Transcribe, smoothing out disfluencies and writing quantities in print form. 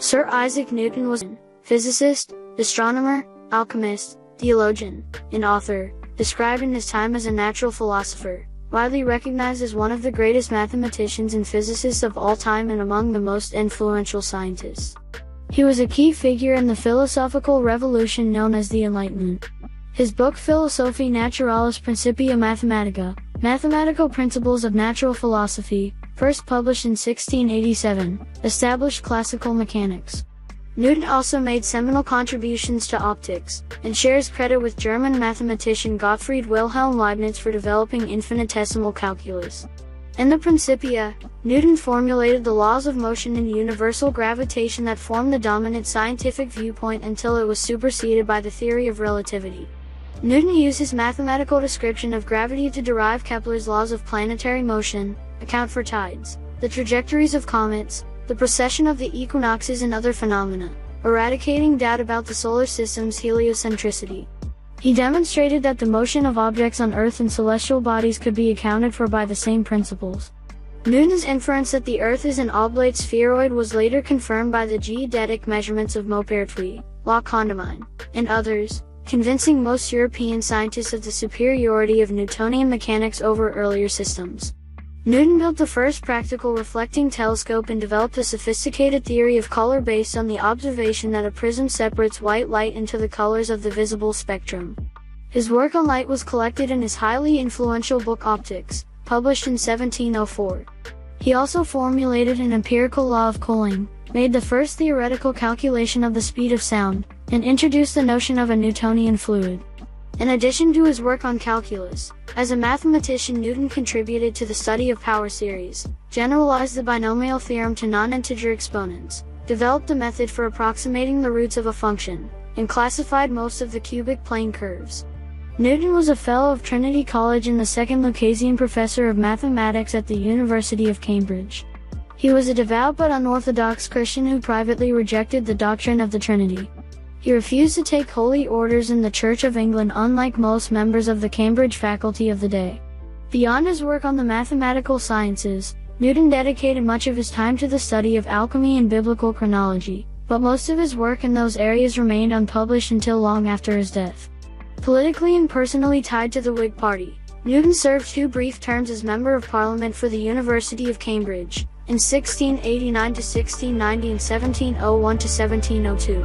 Sir Isaac Newton was a physicist, astronomer, alchemist, theologian, and author, described in his time as a natural philosopher, widely recognized as one of the greatest mathematicians and physicists of all time and among the most influential scientists. He was a key figure in the philosophical revolution known as the Enlightenment. His book Philosophiae Naturalis Principia Mathematica, Mathematical Principles of Natural Philosophy, first published in 1687, established classical mechanics. Newton also made seminal contributions to optics, and shares credit with German mathematician Gottfried Wilhelm Leibniz for developing infinitesimal calculus. In the Principia, Newton formulated the laws of motion and universal gravitation that formed the dominant scientific viewpoint until it was superseded by the theory of relativity. Newton used his mathematical description of gravity to derive Kepler's laws of planetary motion, account for tides, the trajectories of comets, the precession of the equinoxes and other phenomena, eradicating doubt about the solar system's heliocentricity. He demonstrated that the motion of objects on Earth and celestial bodies could be accounted for by the same principles. Newton's inference that the Earth is an oblate spheroid was later confirmed by the geodetic measurements of Maupertuis, La Condamine, and others, convincing most European scientists of the superiority of Newtonian mechanics over earlier systems. Newton built the first practical reflecting telescope and developed a sophisticated theory of color based on the observation that a prism separates white light into the colors of the visible spectrum. His work on light was collected in his highly influential book Optics, published in 1704. He also formulated an empirical law of cooling, made the first theoretical calculation of the speed of sound, and introduced the notion of a Newtonian fluid. In addition to his work on calculus, as a mathematician Newton contributed to the study of power series, generalized the binomial theorem to non-integer exponents, developed a method for approximating the roots of a function, and classified most of the cubic plane curves. Newton was a Fellow of Trinity College and the second Lucasian Professor of Mathematics at the University of Cambridge. He was a devout but unorthodox Christian who privately rejected the doctrine of the Trinity. He refused to take holy orders in the Church of England, unlike most members of the Cambridge faculty of the day. Beyond his work on the mathematical sciences, Newton dedicated much of his time to the study of alchemy and biblical chronology, but most of his work in those areas remained unpublished until long after his death. Politically and personally tied to the Whig Party, Newton served 2 brief terms as Member of Parliament for the University of Cambridge, in 1689 to 1690 and 1701 to 1702.